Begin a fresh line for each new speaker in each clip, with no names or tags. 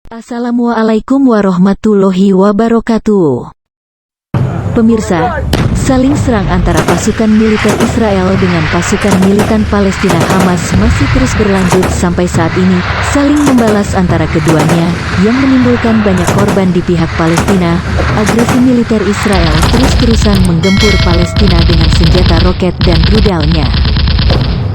Assalamualaikum warahmatullahi wabarakatuh. Pemirsa, saling serang antara pasukan militer Israel dengan pasukan militan Palestina Hamas masih terus berlanjut sampai saat ini, saling membalas antara keduanya, yang menimbulkan banyak korban di pihak Palestina. Agresi militer Israel terus-terusan menggempur Palestina dengan senjata roket dan rudalnya.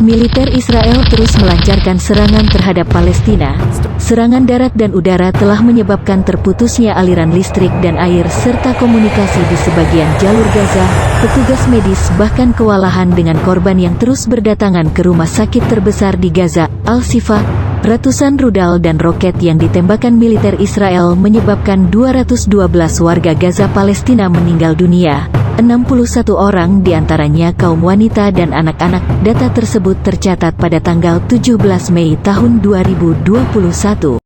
Militer Israel terus melancarkan serangan terhadap Palestina. Serangan darat dan udara telah menyebabkan terputusnya aliran listrik dan air serta komunikasi di sebagian jalur Gaza. Petugas medis bahkan kewalahan dengan korban yang terus berdatangan ke rumah sakit terbesar di Gaza, Al-Shifa. Ratusan rudal dan roket yang ditembakkan militer Israel menyebabkan 212 warga Gaza Palestina meninggal dunia. 61 orang diantaranya kaum wanita dan anak-anak. Data tersebut tercatat pada tanggal 17 Mei tahun 2021.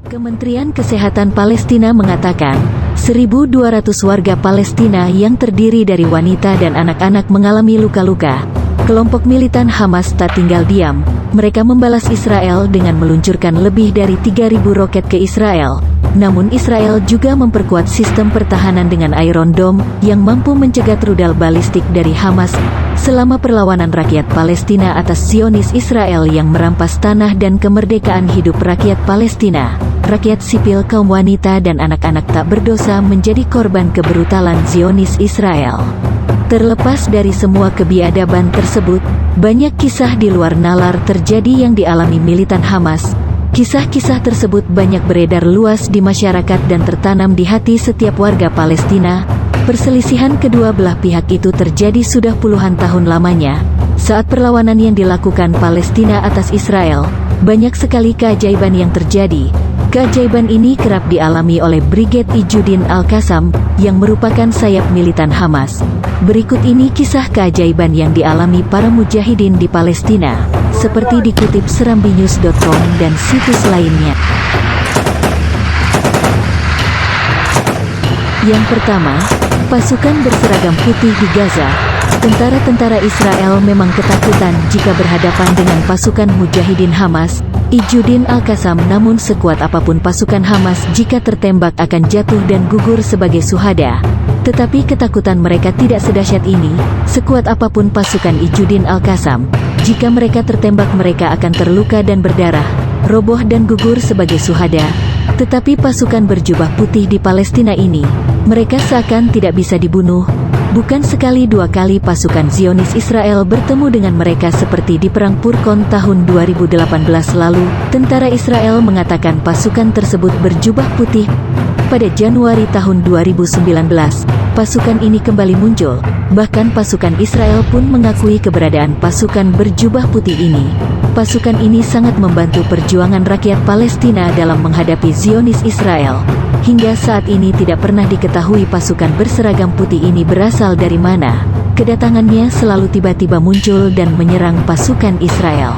Kementerian Kesehatan Palestina mengatakan, 1.200 warga Palestina yang terdiri dari wanita dan anak-anak mengalami luka-luka. Kelompok militan Hamas tak tinggal diam. Mereka membalas Israel dengan meluncurkan lebih dari 3.000 roket ke Israel. Namun Israel juga memperkuat sistem pertahanan dengan Iron Dome yang mampu mencegat rudal balistik dari Hamas. Selama perlawanan rakyat Palestina atas Zionis Israel yang merampas tanah dan kemerdekaan hidup rakyat Palestina, rakyat sipil, kaum wanita dan anak-anak tak berdosa menjadi korban kebrutalan Zionis Israel. Terlepas dari semua kebiadaban tersebut, banyak kisah di luar nalar terjadi yang dialami militan Hamas. Kisah-kisah tersebut banyak beredar luas di masyarakat dan tertanam di hati setiap warga Palestina. Perselisihan kedua belah pihak itu terjadi sudah puluhan tahun lamanya. Saat perlawanan yang dilakukan Palestina atas Israel, banyak sekali keajaiban yang terjadi. Keajaiban ini kerap dialami oleh Brigade Ijudin Al-Qassam, yang merupakan sayap militan Hamas. Berikut ini kisah keajaiban yang dialami para mujahidin di Palestina, seperti dikutip serambinews.com dan situs lainnya. Yang pertama, pasukan berseragam putih di Gaza. Tentara-tentara Israel memang ketakutan jika berhadapan dengan pasukan mujahidin Hamas, Ijudin Al-Qassam. Namun sekuat apapun pasukan Hamas jika tertembak akan jatuh dan gugur sebagai syuhada. Tetapi ketakutan mereka tidak sedahsyat ini. Sekuat apapun pasukan Ijudin Al-Qassam, jika mereka tertembak mereka akan terluka dan berdarah, roboh dan gugur sebagai syuhada. Tetapi pasukan berjubah putih di Palestina ini, mereka seakan tidak bisa dibunuh. Bukan sekali dua kali pasukan Zionis Israel bertemu dengan mereka seperti di Perang Purkon tahun 2018 lalu. Tentara Israel mengatakan pasukan tersebut berjubah putih. Pada Januari tahun 2019, pasukan ini kembali muncul. Bahkan pasukan Israel pun mengakui keberadaan pasukan berjubah putih ini. Pasukan ini sangat membantu perjuangan rakyat Palestina dalam menghadapi Zionis Israel. Hingga saat ini tidak pernah diketahui pasukan berseragam putih ini berasal dari mana. Kedatangannya selalu tiba-tiba muncul dan menyerang pasukan Israel.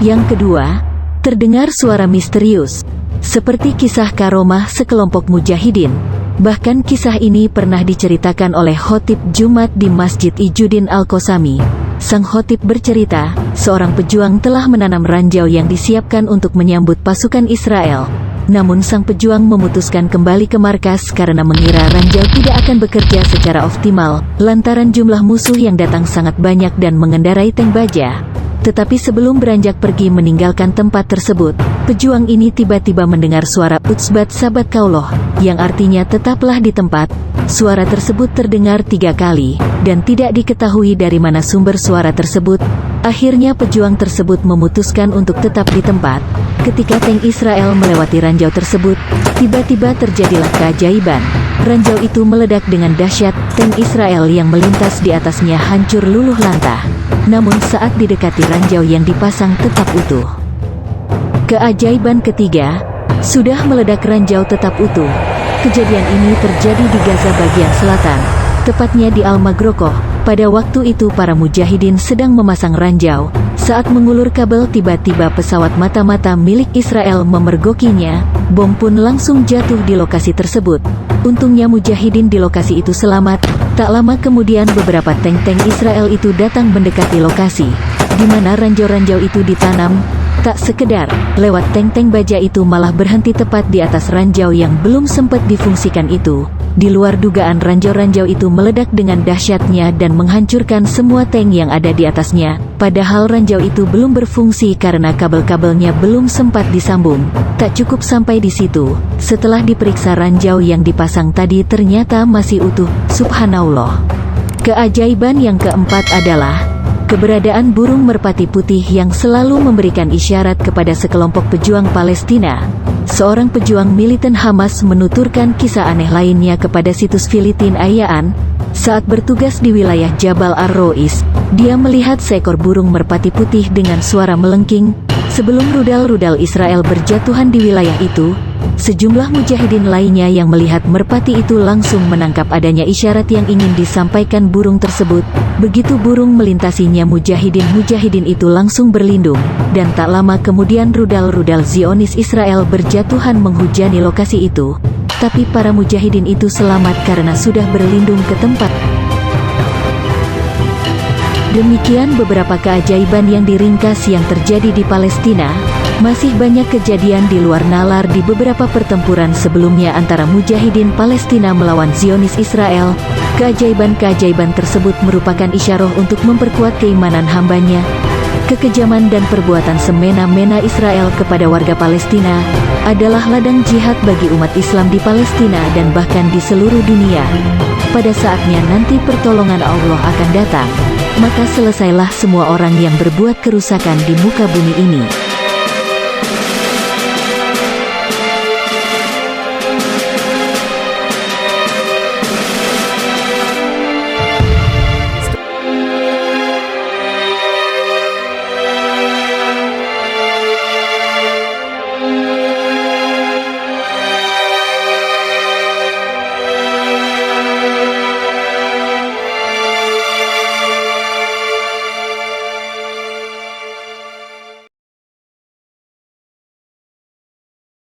Yang kedua, terdengar suara misterius, seperti kisah karomah sekelompok mujahidin. Bahkan kisah ini pernah diceritakan oleh khotib Jumat di Masjid Ijudin Al-Qassami. Sang khotib bercerita, seorang pejuang telah menanam ranjau yang disiapkan untuk menyambut pasukan Israel. Namun sang pejuang memutuskan kembali ke markas karena mengira ranjau tidak akan bekerja secara optimal, lantaran jumlah musuh yang datang sangat banyak dan mengendarai tank baja. Tetapi sebelum beranjak pergi meninggalkan tempat tersebut, pejuang ini tiba-tiba mendengar suara Utsbat Sabat Kauloh, yang artinya tetaplah di tempat. Suara tersebut terdengar 3 kali, dan tidak diketahui dari mana sumber suara tersebut. Akhirnya pejuang tersebut memutuskan untuk tetap di tempat. Ketika tank Israel melewati ranjau tersebut, tiba-tiba terjadilah keajaiban. Ranjau itu meledak dengan dahsyat, tank Israel yang melintas di atasnya hancur luluh lantah. Namun saat didekati ranjau yang dipasang tetap utuh. Keajaiban ketiga, sudah meledak ranjau tetap utuh. Kejadian ini terjadi di Gaza bagian selatan, tepatnya di Al-Magrokoh. Pada waktu itu para mujahidin sedang memasang ranjau. Saat mengulur kabel tiba-tiba pesawat mata-mata milik Israel memergokinya. Bom pun langsung jatuh di lokasi tersebut. Untungnya mujahidin di lokasi itu selamat. Tak lama kemudian beberapa tank-tank Israel itu datang mendekati lokasi, di mana ranjau-ranjau itu ditanam. Tak sekedar lewat tank-tank baja itu malah berhenti tepat di atas ranjau yang belum sempat difungsikan itu. Di luar dugaan ranjau-ranjau itu meledak dengan dahsyatnya dan menghancurkan semua tank yang ada di atasnya. Padahal ranjau itu belum berfungsi karena kabel-kabelnya belum sempat disambung. Tak cukup sampai di situ. Setelah diperiksa ranjau yang dipasang tadi ternyata masih utuh. Subhanallah. Keajaiban yang keempat adalah keberadaan burung merpati putih yang selalu memberikan isyarat kepada sekelompok pejuang Palestina. Seorang pejuang militan Hamas menuturkan kisah aneh lainnya kepada situs Filipin Ayaan. Saat bertugas di wilayah Jabal Ar-Rois, dia melihat seekor burung merpati putih dengan suara melengking. Sebelum rudal-rudal Israel berjatuhan di wilayah itu, sejumlah mujahidin lainnya yang melihat merpati itu langsung menangkap adanya isyarat yang ingin disampaikan burung tersebut. Begitu burung melintasinya, mujahidin itu langsung berlindung, dan tak lama kemudian rudal-rudal Zionis Israel berjatuhan menghujani lokasi itu. Tapi para mujahidin itu selamat karena sudah berlindung ke tempat. Demikian beberapa keajaiban yang diringkas yang terjadi di Palestina. Masih banyak kejadian di luar nalar di beberapa pertempuran sebelumnya antara mujahidin Palestina melawan Zionis Israel. Keajaiban-keajaiban tersebut merupakan isyarah untuk memperkuat keimanan hambanya. Kekejaman dan perbuatan semena-mena Israel kepada warga Palestina adalah ladang jihad bagi umat Islam di Palestina dan bahkan di seluruh dunia. Pada saatnya nanti pertolongan Allah akan datang, maka selesailah semua orang yang berbuat kerusakan di muka bumi ini.